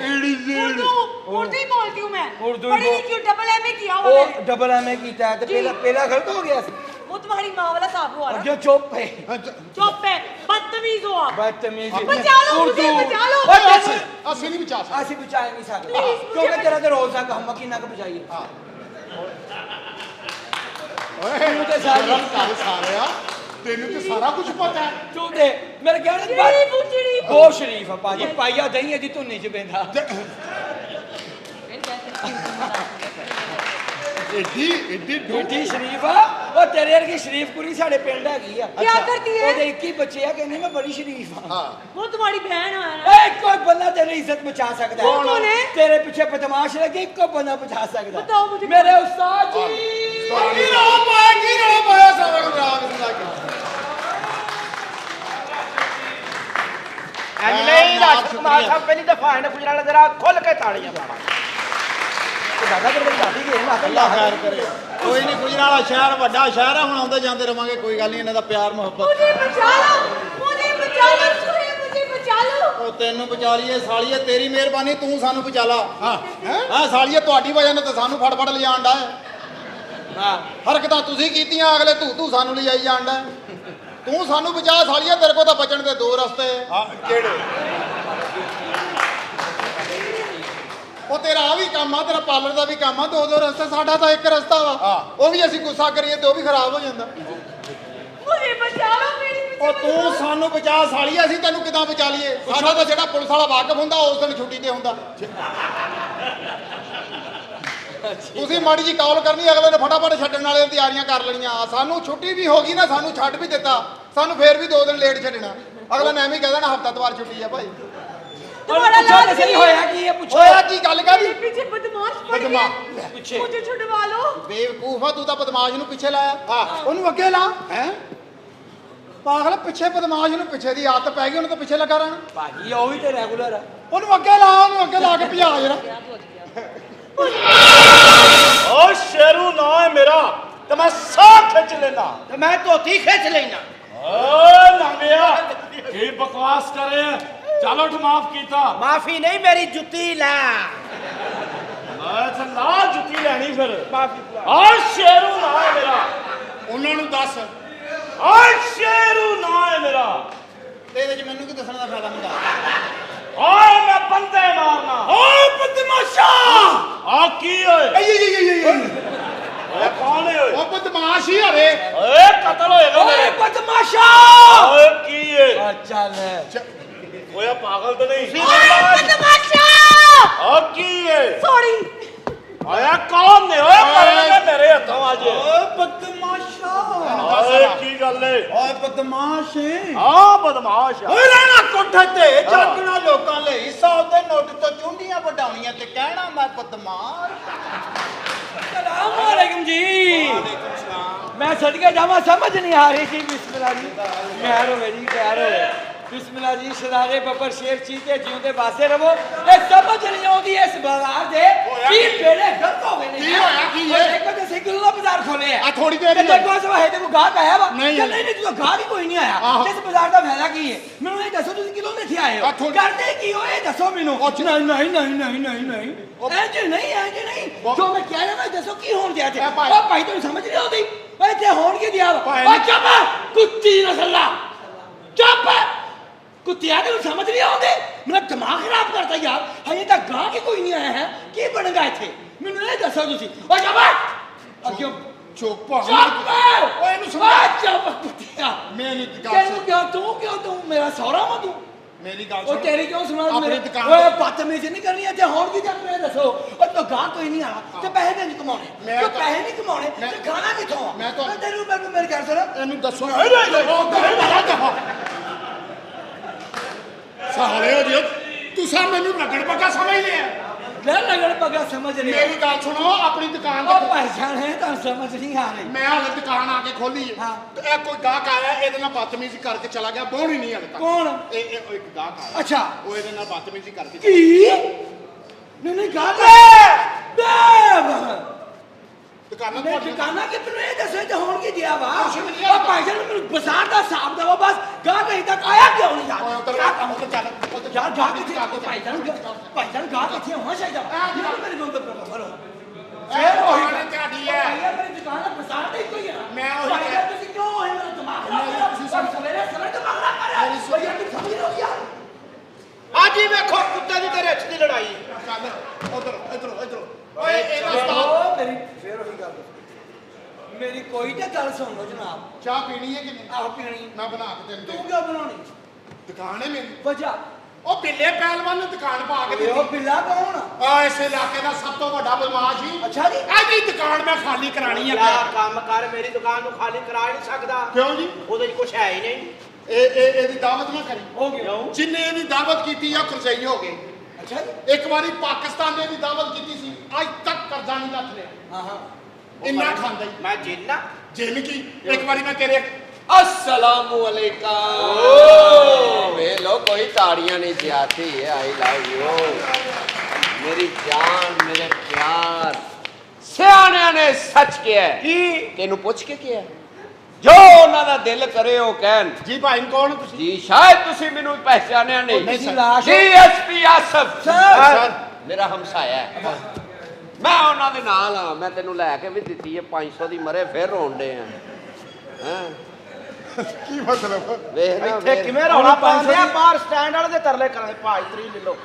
उर्दू ही बोलती हूँ मैं। उर्दू ही पढ़ी बोल- लिखी हूँ, डबल एमए किया हुआ ਉਹ मैंने। ਡਬਲ ਐਮਏ ਕੀਤਾ ਤੇ ਪਹਿਲਾਂ ਗਲਤ ਹੋ ਗਿਆ ਸੀ वो तुम्हारी माँ वाला साहब हुआ ना। जो चुप है चुप है, बदतमीज हो आप। बदतमीज बचा लो मुझे, बचा लो। ਅਸੀਂ ਨਹੀਂ ਬਚਾ ਸਕਦੇ ਅਸੀਂ ਬਚਾ ਨਹੀਂ ਸਕਦੇ Please, मुझे ਕਿਉਂਕਿ बचा- ਤੇਰਾ ਤੇ ਰੋਜ਼ ਦਾ ਕੰਮ ਆ ਕਿੰਨਾ ਕੁ ਬਚਾਈਏ ਓਏ ਤੇ ਸਾਰੀ- ਸ਼ਰਮ ਕਰ ਸਾਰਿਆ ਤੈਨੂੰ ਤੇ ਸਾਰਾ ਕੁਝ ਪਤਾ ਹੈ ਤੂੰ ਤੇ ਮੇਰੇ ਕਹਿਣ ਦੀ शरीफ, ਬਾਤ शरीफ। ਬਹੁਤ ਸ਼ਰੀਫ ਆ ਭਾਜੀ ਪਾਈਆ ਦਹੀਂ ਇਹਦੀ ਧੁੰਨੀ ਚ ਪੈਂਦਾ ਏਡੀ ਏਡੀ ਬੇਟੀ ਸ਼ਰੀਫ ਆ ਉਹ ਤੇਰੇ ਵਰਗੀ ਸ਼ਰੀਫ ਕੁੜੀ ਸਾਡੇ ਪਿੰਡ ਹੈਗੀ ਆ क्या करती है? ਉਹਦੇ 21 ਬੱਚੇ ਆ ਕਹਿੰਦੀ ਮੈਂ ਬੜੀ ਸ਼ਰੀਫ ਆ ਹਾਂ वो तुम्हारी बहन है ना। ਏ ਕੋਈ ਬੰਦਾ ਤੇਰੀ ਇੱਜ਼ਤ ਬਚਾ ਸਕਦਾ ਕੌਣ ਹੈ? ਤੇਰੇ ਪਿੱਛੇ ਬਦਮਾਸ਼ ਲੱਗੇ ਇੱਕੋ ਬੰਦਾ ਬਚਾ ਸਕਦਾ बताओ मुझे। ਮੇਰੇ ਉਸਤਾਦ ਜੀ ਕੀ ਰੋ ਪਾਇਆ ਸਾਰਾ ਨੂੰ ਰਾਗ ਸੁਣਾ ਕੇ नहीं राशन कुमार साहब पहली दफा है ना गुजरात जरा खोल के ताड़ियां मारो ਦਾਦਾ ਕਰ ਮੇਰੀ ਦਾਦੀ ਗਏ ਨਾ ਅੱਲਾ ਖੈਰ ਕਰੇ ਕੋਈ ਨਹੀਂ ਗੁਜਰਾਲਾ ਸ਼ਹਿਰ ਵੱਡਾ ਸ਼ਹਿਰ ਹੈ ਹੁਣ ਆਉਂਦੇ ਜਾਂਦੇ ਰਵਾਂਗੇ ਕੋਈ ਗੱਲ ਨਹੀਂ ਇਹਨਾਂ ਦਾ ਪਿਆਰ ਮੁਹੱਬਤ मुझे बचा लो, मुझे बचा लो, मुझे बचा लो। ਉਹ ਤੈਨੂੰ ਬਚਾ ਲਈਏ ਸਾਲੀਏ ਤੇਰੀ ਮਿਹਰਬਾਨੀ ਤੂੰ ਸਾਨੂੰ ਬਚਾ ਲਾ ਹਾਂ ਹਾਂ ਸਾਲੀਏ ਤੁਹਾਡੀ ਵਜ੍ਹਾ ਨਾਲ ਤਾਂ ਸਾਨੂੰ ਫੜ ਫੜ ਲਿਜਾਣ ਦਾ ਹਾਂ ਹਰਕਤਾਂ ਤੁਸੀਂ ਕੀਤੀਆਂ ਅਗਲੇ ਤੂੰ ਸਾਨੂੰ ਲਿਜਾਈ ਜਾਂਦਾ ਤੂੰ ਸਾਨੂੰ ਬਚਾ ਸਾਲੀਏ ਤੇਰੇ ਕੋਲ ਤਾਂ ਬਚਣ ਦੇ ਦੋ ਰਸਤੇ ਹਾਂ ਕਿਹੜੇ ਉਹ ਤੇਰਾ ਆ ਵੀ ਕੰਮ ਆ ਤੇਰਾ ਪਾਰਲਰ ਦਾ ਵੀ ਕੰਮ ਆ ਦੋ ਰਸਤੇ ਸਾਡਾ ਤਾਂ ਇੱਕ ਰਸਤਾ ਵਾ ਉਹ ਵੀ ਅਸੀਂ ਗੁੱਸਾ ਕਰੀਏ ਤੇ ਉਹ ਵੀ ਖਰਾਬ ਹੋ ਜਾਂਦਾ मुझे बचा लो, मेरी ਉਹ ਤੂੰ ਸਾਨੂੰ ਬਚਾ ਸਾਲੀ ਅਸੀਂ ਤੈਨੂੰ ਕਿਦਾਂ ਬਚਾ ਲਈਏ ਸਾਡਾ ਤਾਂ ਜਿਹੜਾ ਪੁਲਿਸ ਵਾਲਾ ਵਾਕਫ ਹੁੰਦਾ ਉਸ ਦਿਨ ਛੁੱਟੀ ਤੇ ਹੁੰਦਾ ਤੁਸੀਂ ਮਾੜੀ ਜੀ ਕਾਲ ਕਰਨੀ ਅਗਲੇ ਨੇ ਫਟਾਫਟ ਛੱਡਣ ਵਾਲੇ ਤਿਆਰੀਆਂ ਕਰ ਲੈਣੀਆਂ ਸਾਨੂੰ ਛੁੱਟੀ ਵੀ ਹੋ ਗਈ ਨਾ ਸਾਨੂੰ ਛੱਡ ਵੀ ਦਿੱਤਾ ਸਾਨੂੰ ਫੇਰ ਵੀ 2 ਦਿਨ ਲੇਟ ਛੱਡਣਾ ਅਗਲੇ ਨੇ ਐਵੇਂ ਹੀ ਕਹਿ ਦੇਣਾ ਹਫਤਾ ਤਵਾਰ ਛੁੱਟੀ ਆ ਭਾਈ तुम्हारा लाल ਸਹੀ ਹੋਇਆ ਕੀ ਇਹ ਪੁੱਛੋ ਹੋਇਆ ਕੀ ਗੱਲ ਕਾਦੀ मेरे पीछे बदमाश पड़ गया। बदमाश। ਪਿੱਛੇ मुझे छुड़वा लो। ਬੇਵਕੂਫ ਆ ਤੂੰ ਤਾਂ ਬਦਮਾਸ਼ ਨੂੰ ਪਿੱਛੇ ਲਾਇਆ ਉਹਨੂੰ ਅੱਗੇ ਲਾ ਹੈ ਪਾਗਲ ਪਿੱਛੇ ਬਦਮਾਸ਼ ਨੂੰ ਪਿੱਛੇ ਦੀ ਆਦਤ ਪੈ ਗਈ ਉਹਨੂੰ ਤਾਂ ਪਿੱਛੇ ਲੱਗਾ ਰਹਿਣਾ ਭਾਜੀ ਉਹ ਵੀ ਤੇ ਰੈਗੂਲਰ ਆ ਉਹਨੂੰ ਅੱਗੇ ਲਾ ਕੇ ਭਜਾ ਜਰਾ ओ शेरू ना है मेरा तो मैं सब खिंच लेना तो मैं धोती खिंच लेना ओ नंगया ਕੀ ਬਕਵਾਸ ਕਰੇ ਚਲੋ ਠ ਮਾਫ ਕੀਤਾ माफी नहीं मेरी जुत्ती ला ਮੈਂ ਤੇ ਲਾ ਜੁੱਤੀ ਲੈਣੀ ਫਿਰ माफी ਆ ਸ਼ੇਰੂ ਨਾ ਹੈ ਮੇਰਾ ਉਹਨਾਂ ਨੂੰ ਦੱਸ ਆ ਸ਼ੇਰੂ ਨਾ ਹੈ ਮੇਰਾ ਇਹਦੇ ਚ ਮੈਨੂੰ ਕੀ ਦੱਸਣ ਦਾ ਫਾਇਦਾ ਹੁੰਦਾ ਓਏ ਮੈਂ ਬੰਦੇ ਮਾਰਨਾ ਓਏ ਬਦਮਾਸ਼ਾ ਆ ਕੀ ਓਏ ਓਏ ਕੌਣ ਹੈ ਓਏ ਉਹ ਬਦਮਾਸ਼ ਹੀ ਹਰੇ ਓਏ ਕਤਲ ਹੋਏਗਾ ਓਏ ਮੇਰੇ ਬਦਮਾਸ਼ਾ ਓਏ ਕੀ ਹੈ ਆ ਚੱਲ ਓਏ ਪਾਗਲ ਤਾਂ ਨਹੀਂ बदमाशा। ਆ ਕੀ ਹੈ Sorry। ਆਇਆ ਕੌਣ ਨੇ ਓਏ ਮਰਨਗੇ ਤੇਰੇ ਹੱਥੋਂ ਅੱਜ ओ बदमाशा ਓਏ ਕੀ ਗੱਲ ਹੈ ओए बदमाश ਆ ਬਦਮਾਸ਼ ਆ ਓਏ ਰਹਿਣਾ ਕੋਠੇ ਤੇ ਜਾਗਣਾ ਲੋਕਾਂ ਲਈ 100 ਦੇ ਨੋਟ ਤੋਂ ਚੁੰਡੀਆਂ ਵਡਾਉਣੀਆਂ ਤੇ ਕਹਿਣਾ ਮੈਂ ਬਦਮਾਸ਼ ਸਲਾਮ ਵਾਲੇਕੁਮ ਜੀ ਮੈਂ ਸਦਕੇ ਜਾਵਾਂ ਸਮਝ ਨਹੀਂ ਆ ਰਹੀ ਸੀ ਬਿਸਮਿਲ੍ਲਾ ਜੀ ਖੈਰ ਹੋਵੇ ਜੀ ਖੈਰ ਹੋਵੇ ਬਿਸਮਿਲ੍ਲਾ ਜੀ ਸ਼ਰਾਰੇ ਬੱਬਰ ਸ਼ੇਰ ਚੀਤੇ ਜਿਉਂਦੇ ਵਾਸੇ ਰਵੋ ਇਹ ਸਮਝ ਨਹੀਂ ਆਉਂਦੀ ਇਸ ਬਾਜ਼ਾਰ ਦੇ ਕੀ ਬੇੜੇ ਗਲਤ ਹੋ ਗਏ ਨੇ ਕੀ ਹੋਇਆ, ਕੀ ਹੈ? ਦੇਖੋ ਤੇ ਕਿਲੋ ਦਾ ਬਾਜ਼ਾਰ ਖੋਲੇ ਆ ਥੋੜੀ ਦੇਰ ਤੇ ਹੀ ਦੇਖੋ ਸਵਾ ਹੈ ਤੇ ਕੋਈ ਗਾਹਕ ਆਇਆ ਵਾ ਨਹੀਂ। ਕਿ ਨਹੀਂ ਤੂੰ ਗਾਹਕ ਹੀ ਕੋਈ ਨਹੀਂ ਆਇਆ ਆਹੋ। ਤੇ ਇਸ ਬਾਜ਼ਾਰ ਦਾ ਫਾਇਦਾ ਕੀ ਹੈ ਮੈਨੂੰ ਇਹ ਦੱਸੋ ਤੁਸੀਂ ਕਿਲੋ ਇੱਥੇ ਆਏ ਆ ਹੋ ਥੋੜ੍ਹੀ- ਕਰਦੇ ਕੀ ਹੋ ਇਹ ਦੱਸੋ ਮੈਨੂੰ ਨਹੀਂ ਨਹੀਂ ਨਹੀਂ ਨਹੀਂ ਨਹੀਂ ਨਹੀਂ ਇੰਜ ਨਹੀਂ ਜੋ ਮੈਂ ਕਹਿ ਰਿਹਾ ਮੈਂ ਦੱਸੋ ਕੀ ਹੋਣ ਦਿਆ ਤੇ ਇਹ ਭਾਈ- ਉਹ ਭਾਈ ਤੈਨੂੰ ਸਮਝ ਨਹੀਂ ਆਉਂਦੀ ਓਏ ਤੇ ਹੋਣ ਕੀ ਦਿਆ ਵਾ ਭਾਈ ਓ ਚੁੱਪ ਕੁੱਤੀ ਨਸਲਾ ਚੁੱਪ ਕੁੱਤਿਆ ਤੈਨੂੰ ਸਮਝ ਨਹੀਂ ਆਉਂਦੀ ਮੇਰਾ ਦਿਮਾਗ ਖਰਾਬ ਕਰਤਾ ਯਾਰ ਹਜੇ ਤੱਕ ਗਾਹਕ ਹੀ ਕੋਈ ਨਹੀਂ ਆਇਆ ਹੈ ਕੀ ਬਣੇਗਾ ਇੱਥੇ ਮੈਨੂੰ ਇਹ ਦੱਸੋ ਤੁਸੀਂ ਓ ਚੁੱਪ ਅੱਗੇ ਚੁੱਪ ਚੁੱਪ ਓਏ ਇਹਨੂੰ ਸਮਝਾ ਚੁੱਪ ਕੁੱਤਿਆ ਮੇਰੀ ਗੱਲ ਤੈਨੂੰ ਸੁਣ ਕਿਉਂ ਤੂੰ ਮੇਰਾ ਸਹੁਰਾ ਵਾ ਤੂੰ ਮੇਰੀ ਗੱਲ ਉਹ ਸੁਣ ਤੇਰੀ ਕਿਉਂ ਸੁਣਾ ਆਪਣੀ ਦੁਕਾਨ ਓਏ ਬਦਤਮੀਜ਼ੀ ਨਹੀਂ ਕਰਨੀ ਇੱਥੇ ਹੋਰ ਕੀ ਚੱਲ ਰਿਹਾ ਦੱਸੋ ਉਹ ਤਾਂ ਗਾਹ ਕੋਈ ਨਹੀਂ ਆਣਾ ਤੇ ਪੈਸੇ ਨਹੀਂ ਕਮਾਉਣੇ ਮੈਂ ਤੇ ਤਾਂ- ਪੈਸੇ ਨਹੀਂ ਕਮਾਉਣੇ ਤੇ ਮੈਂ- ਖਾਣਾ ਕਿੱਥੋਂ ਆ ਮੈਂ ਤਾਂ- ਓਏ ਤੈਨੂੰ ਮੇਰੇ ਘਰ ਸਰ ਇਹਨੂੰ ਦੱਸੋ ਸਾਲਿਓ ਜੀ ਤੁਸੀਂ ਮੈਨੂੰ ਰਗੜ ਪੱਕਾ ਸਮਝ ਲਿਆ ਲੈ ਲਗੜ ਪਗਾ ਸਮਝ ਨਹੀਂ ਮੇਰੀ ਗੱਲ ਸੁਣੋ ਆਪਣੀ ਦੁਕਾਨ ਉਹ ਤੇ ਪਰੇਸ਼ਾਨ ਹੈ ਤਾਂ ਸਮਝ ਨਹੀਂ ਆ ਰਹੀ ਮੈਂ ਹਾਲੇ ਦੁਕਾਨ ਆ ਕੇ ਖੋਲੀ ਹੈ ਹਾਂ। ਤੇ ਇਹ ਕੋਈ ਗਾਹਕ ਆਇਆ ਇਹਦੇ ਨਾਲ ਬਦਤਮੀਜ਼ੀ ਕਰਕੇ ਚਲਾ ਗਿਆ ਬੋਣੀ ਨਹੀਂ ਹਾਲੇ ਤੱਕ ਕੌਣ ਇਹ ਇੱਕ ਗਾਹਕ ਆਇਆ ਅੱਛਾ ਉਹ ਇਹਦੇ ਨਾਲ ਬਦਤਮੀਜ਼ੀ ਕਰਕੇ ਕੀ ਨਹੀਂ ਗਾਹ ਦੁਕਾਨਾਂ ਮੈਂ ਤੁਹਾਡੀਆਂ ਦੁਕਾਨਾਂ ਕਿ ਤੈਨੂੰ ਇਹ ਦੱਸੇ ਤੇ ਹੋਣ ਕੀ ਦਿਆ ਵਾ ਕੁਛ ਵੀ ਨਹੀਂ ਉਹ ਭਾਈ ਜਾਨ ਮੈਨੂੰ ਬਾਜ਼ਾਰ ਦਾ ਹਿਸਾਬ ਦਵਾ ਬਸ ਗਾਹ ਕਹੀਂ ਤੱਕ ਆਇਆ ਕਿਉਂ ਨਹੀਂ ਓਏ ਯਾਰ ਉੱਧਰ ਕਿਆ ਆ, ਕੰਮ ਉੱਧਰ ਚੱਲ, ਉੱਧਰ ਯਾਰ ਚੱਲ। ਗਾਹ ਕਿੱਥੇ ਭਾਈ ਜਾਨ ਗਾਹ ਕਿੱਥੇ ਹੋਣਾ ਚਾਹੀਦਾ ਯਾਰ ਮੇਰੇ ਕੋਲ ਤਾਂ ਬਰੋ ਇਹ ਦੁਕਾਨ ਤੁਹਾਡੀ ਹੈ ਭਾਈ ਮੇਰੀ ਦੁਕਾਨ ਦਾ ਬਾਜ਼ਾਰ ਦਾ ਹੀ ਕੋਈ ਹੈ ਮੈਂ ਉਹੀ ਭਾਈ ਜਾਨ ਮੇਰੀ ਫੇਰ ਉਹੀ ਗੱਲ ਮੇਰੀ ਕੋਈ ਤੇ ਗੱਲ ਸੁਣ ਲਓ ਜਨਾਬ। ਚਾਹ ਪੀਣੀ ਹੈ ਕਿ ਨਹੀਂ? ਆਹ ਪੀਣੀ। ਮੈਂ ਬਣਾ ਕੇ ਤੈਨੂੰ ਤੂੰ ਦੇ ਕਿਉਂ ਬਣਾਉਣੀ? ਦੁਕਾਨ ਹੈ ਮੇਰੀ। ਵਜਾ ਉਹ ਬਿੱਲੇ ਪਹਿਲਵਾਨ ਨੂੰ ਦੁਕਾਨ ਪਾ ਕੇ ਉਹ ਦਿੱਤੀ। ਬਿੱਲਾ ਕੌਣ? ਆ ਇਸ ਇਲਾਕੇ ਦਾ ਸਭ ਤੋਂ ਵੱਡਾ ਬਦਮਾਸ਼ ਸੀ। ਅੱਛਾ ਜੀ। ਇਹਦੀ ਦੁਕਾਨ ਮੈਂ ਖਾਲੀ ਕਰਾਣੀ ਹੈ। ਯਾਰ ਕੰਮ ਕਰ, ਮੇਰੀ ਦੁਕਾਨ ਨੂੰ ਖਾਲੀ ਕਰਾ ਨਹੀਂ ਸਕਦਾ। ਕਿਉਂ ਜੀ? ਉਹਦੇ 'ਚ ਕੁਝ ਹੈ ਹੀ ਨਹੀਂ। ਇਹਦੀ ਦਾਵਤ ਨਾ ਕਰੀ। ਹੋ ਗਿਆ। ਜਿੰਨੇ ਇਹਦੀ ਦਾਵਤ ਕੀਤੀ ਆ ਕਰਜ਼ਈ ਹੋ ਗਏ। ਅੱਛਾ ਜੀ। ਇੱਕ ਵਾਰੀ ਪਾਕਿਸਤਾਨ ਨੇ ਵੀ ਦਾਵਤ ਕੀਤੀ ਸੀ, ਅੱਜ ਤੱਕ ਕਰਜ਼ਾ ਨਹੀਂ ਲੱਥ ਲਿਆ। ਹਾਂ ਹਾਂ। ਇੰਨਾ ਖਾਂਦਾ ਹੀ। ਮੈਂ ਜਿੰਨਾ ਜਿੰਨ ਕੀ ਇੱਕ ਵਾਰੀ ਮੈਂ ਤੇਰੇ अस्सलामुअलैकुम। वे लो कोई ताड़ियां नहीं जाती है। आई लव यू मेरी जान मेरे प्यार। सियाणिया ने सच किया है। तेनू पुछ के किया जो उन्हां दा दिल करे ओ कहन। ਜੀ ਭਾਈ ਕੌਣ ਤੁਸੀਂ? जी शायद तुसी मैनू पहचानिया नहीं। नहीं सर। लाश हो। DSP Asaf sir. मेरा हमसाया है। मैं उन्हां दे नाल हां। मैं तेनू लैके भी दित्ती है 500 दी मरे फिर रोण डे हैं। ਕੀ ਮਤਲਬ? ਵੇਖ ਨਾ ਇੱਥੇ ਕਿਵੇਂ ਰੌਲਾ ਪਾਉਂਦੇ ਆ? ਬਾਹਰ ਸਟੈਂਡ ਵਾਲੇ ਦੇ ਤਰਲੇ ਕਰਾਂਗੇ, ਭਾਈ 3 ਲੈ ਲਓ।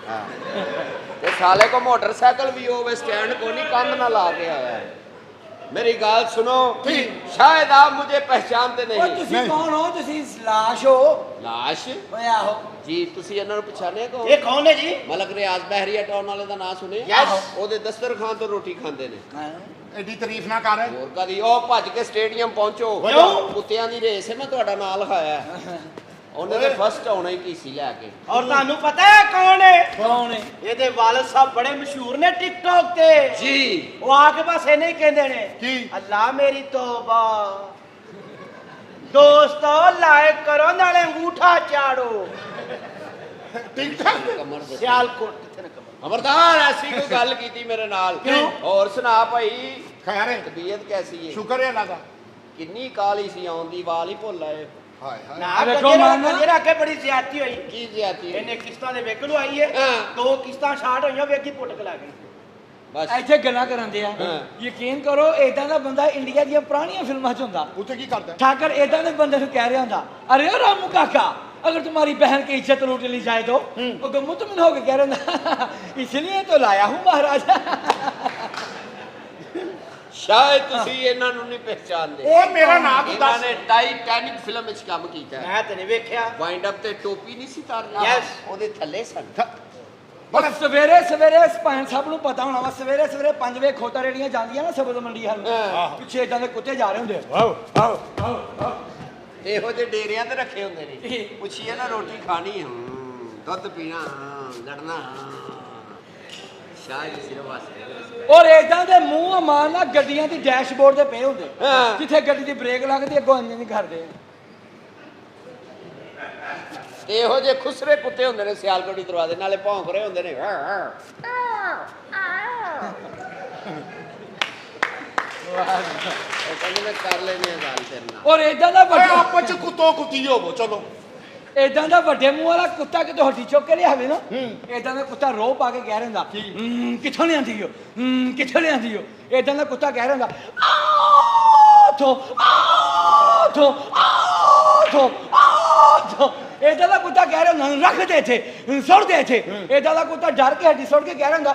ते साले को मोटरसाइकिल भी हो स्टैंड को नहीं कंध ना ला के आया है। मेरी गाल सुनो। शायद आप मुझे पहचानते ਉਹ नहीं। ਤੁਸੀਂ ਕੌਣ ਹੋ? ਤੁਸੀਂ ਲਾਸ਼ ਹੋ? लाश ਓਏ ਆਹੋ। जी तुसी इन्हां नूं पछाणिਆ कौन? ਇਹ ਕੌਣ ਹੈ ਜੀ? मलक रियाज बहरिया टाउन वाले दा नाम सुने? Yes। ओदे दस्तरखान तो रोटी खांदे ने। ਐਡੀ ਤਾਰੀਫ ਨਾ ਕਰ। ਹੋਰ ਕਦੀ ਉਹ ਭੱਜ ਕੇ ਸਟੇਡੀਅਮ ਪਹੁੰਚੋ। ਕਿਉਂ? ਕੁੱਤਿਆਂ ਦੀ ਰੇਸ ਹੈ ਮੈਂ ਤੁਹਾਡਾ ਨਾਂ ਲਿਖਾਇਆ। ਉਹਨੇ ਤੇ ਫਸਟ ਆਉਣਾ ਹੀ ਕੀਸੀ ਲੈ ਕੇ। ਔਰ ਤੁਹਾਨੂੰ ਪਤਾ ਹੈ ਕੌਣ ਹੈ? ਕੌਣ ਹੈ? ਇਹਦੇ ਵਾਲਦ ਸਾਹਿਬ ਬੜੇ ਮਸ਼ਹੂਰ ਨੇ ਟਿਕਟੌਕ ਤੇ। ਜੀ ਉਹ ਆ ਕੇ ਬਸ ਇਹਨੇ ਹੀ ਕਹਿੰਦੇ ਨੇ ਕੀ? ਅੱਲਾ ਮੇਰੀ ਤੋਬਾ। ਦੋਸਤੋ ਲਾਇਕ ਕਰੋ ਨਾਲੇ ਅੰਗੂਠਾ ਚਾੜੋ। ਠੀਕ ਠਾਕ। ਕਮਰ ਦੇ ਸਿਆਲਕੋਟ ਕਿੱਥੇ ਨੇ ਕਮਰ? ਖਬਰਦਾਰ ਐਸੀ ਕੋਈ ਗੱਲ ਕੀਤੀ ਮੇਰੇ ਨਾਲ। ਕਿਉਂ? ਹੋਰ ਸੁਣਾ ਭਾਈ ਖੈਰ ਹੈ। ਤਬੀਅਤ ਕੈਸੀ ਹੈ? ਸ਼ੁਕਰ ਹੈ ਅੱਲਾ ਦਾ। ਕਿੰਨੀ ਕਾਲੀ ਸੀ ਆਉਣ ਦੀ ਵਾਲ ਹੀ ਭੁੱਲ ਆਏ। ਹਾਏ ਹਾਏ। ਨਾ ਵੇਖੋ ਕਜੇਰਾ ਮਾਨਾ। ਕਜੇਰਾ ਕੇ ਬੜੀ ਜ਼ਿਆਦਤੀ ਹੋਈ। ਕੀ ਜ਼ਿਆਤੀ ਹੈ? ਇਹਨੇ ਕਿਸ਼ਤਾਂ ਦੇ ਵੇਖ ਲੋ ਆਈ ਹੈ। ਹਾਂ। 2 ਕਿਸ਼ਤਾਂ ਸ਼ਾਰਟ ਹੋਈਆਂ, ਵੇਖੀ ਪੁੱਟ ਲਾ ਗਈ। ਬਸ ਇੱਥੇ ਗੱਲਾਂ ਕਰਨ ਦੇ ਆ। ਹਾਂ। ਯਕੀਨ ਕਰੋ ਏਦਾਂ ਦਾ ਬੰਦਾ ਇੰਡੀਆ ਦੀਆਂ ਪੁਰਾਣੀਆਂ ਫਿਲਮਾਂ 'ਚ ਹੁੰਦਾ। ਉੱਥੇ ਕੀ ਕਰਦਾ? ठाकर ਏਦਾਂ ਦੇ ਬੰਦੇ ਨੂੰ ਕਹਿ ਰਿਹਾ ਹੁੰਦਾ, अरे ओ रामू काका अगर तुम्हारी बहन की इज्जत लूट ली जाए तो वो मुतमिन होकर कह रहा था इसलिए तो लाया हूँ महाराज। ਸ਼ਾਇਦ ਤੁਸੀਂ ਇਹਨਾਂ ਨੂੰ ਨਹੀਂ ਪਹਿਚਾਨਦੇ। ਉਹ ਮੇਰਾ ਨਾਮ ਤੂੰ ਇਹਨਾਂ ਦੱਸ। ਨੇ ਟਾਈਟੈਨਿਕ ਫਿਲਮ ਵਿੱਚ ਕੰਮ ਕੀਤਾ ਹੈ। ਮੈਂ ਤੇ ਨਹੀਂ ਵੇਖਿਆ। ਵਾਈਂਡ ਅਪ ਤੇ ਟੋਪੀ ਨਹੀਂ ਸੀ ਤਾਰਨੀ। Yes। ਉਹਦੇ ਥੱਲੇ ਸਨ। बस सवेरे सवेरे पान साहब ਨੂੰ ਪਤਾ ਹੋਣਾ ਵਾ ਸਵੇਰੇ ਸਵੇਰੇ 5 ਵਜੇ ਖੋਤਾ ਰੇੜੀਆਂ ਜਾਂਦੀਆਂ ਨਾ ਸਬਜ਼ ਮੰਡੀ ਹਲ ਪਿੱਛੇ ਇਦਾਂ ਦੇ ਕੁੱਤੇ ਜਾ ਰਹੇ ਹੁੰਦੇ ਇਹੋ ਜਿਹੇ ਡੇਰਿਆਂ ਤੇ ਰੱਖੇ ਹੁੰਦੇ ਨੇ। ਪੁੱਛੀਏ ਨਾ ਰੋਟੀ ਖਾਣੀ ਹੈ, ਦੁੱਧ ਪੀਣਾ, ਲੜਨਾ, ਸ਼ਾਇਦ ਸਿਰ ਵਾਸਤੇ। ਔਰ ਇਦਾਂ ਦੇ ਮੂੰਹ ਮਾਰਨਾ ਗੱਡੀਆਂ ਦੀ ਡੈਸ਼ਬੋਰਡ ਤੇ ਪਏ ਹੁੰਦੇ ਹਾਂ। ਜਿੱਥੇ ਗੱਡੀ ਦੀ ਬ੍ਰੇਕ ਲੱਗਦੀ ਅੱਗੋਂ ਇੰਜਨ ਨਹੀਂ ਕਰਦੇ। ਤੇ ਇਹੋ ਜਿਹੇ ਖੁਸਰੇ ਕੁੱਤੇ ਹੁੰਦੇ ਨੇ ਸਿਆਲਕੋਟੀ ਦਰਵਾਜ਼ੇ ਨਾਲੇ ਭੌਂਕ ਰਹੇ ਹੁੰਦੇ ਨੇ। ਔਰ ਕਹਿੰਦੇ ਮੈਂ ਕਰ ਲੈਣੀ ਆ ਗੱਲ ਤੇਰੇ ਨਾਲ। ਇਦਾਂ ਦਾ ਓਏ ਵੱਡਾ ਆਪਸ ਚ ਕੁੱਤੋ ਕੁੱਤੀ ਹੋਵੋ ਚਲੋ। ਇਦਾਂ ਦਾ ਵੱਡੇ ਮੂੰਹ ਵਾਲਾ ਕੁੱਤਾ ਕਿਤੇ ਹੱਡੀ ਚੁੱਕ ਕੇ ਲਿਆਵੇ ਨਾ ਇਦਾਂ ਦਾ ਕੁੱਤਾ ਰੋਹ ਪਾ ਕੇ ਕਹਿ ਰਿਹਾ ਕਿੱਥੋਂ ਲਿਆਂਦੀ ਓ ਕਿੱਥੋਂ ਲਿਆਂਦੀ ਓ। ਇਦਾਂ ਦਾ ਕੁੱਤਾ ਕਹਿ ਰਿਹਾ ਇਦਾਂ ਦਾ ਕੁੱਤਾ ਕਹਿ ਰਿਹਾ ਰੱਖ ਦੇ ਇੱਥੇ ਸੁੱਟ ਦੇ ਇੱਥੇ। ਇਦਾਂ ਦਾ ਕੁੱਤਾ ਡਰ ਕੇ ਹੱਡੀ ਸੁੱਟ ਕੇ ਕਹਿ ਰਿਹਾ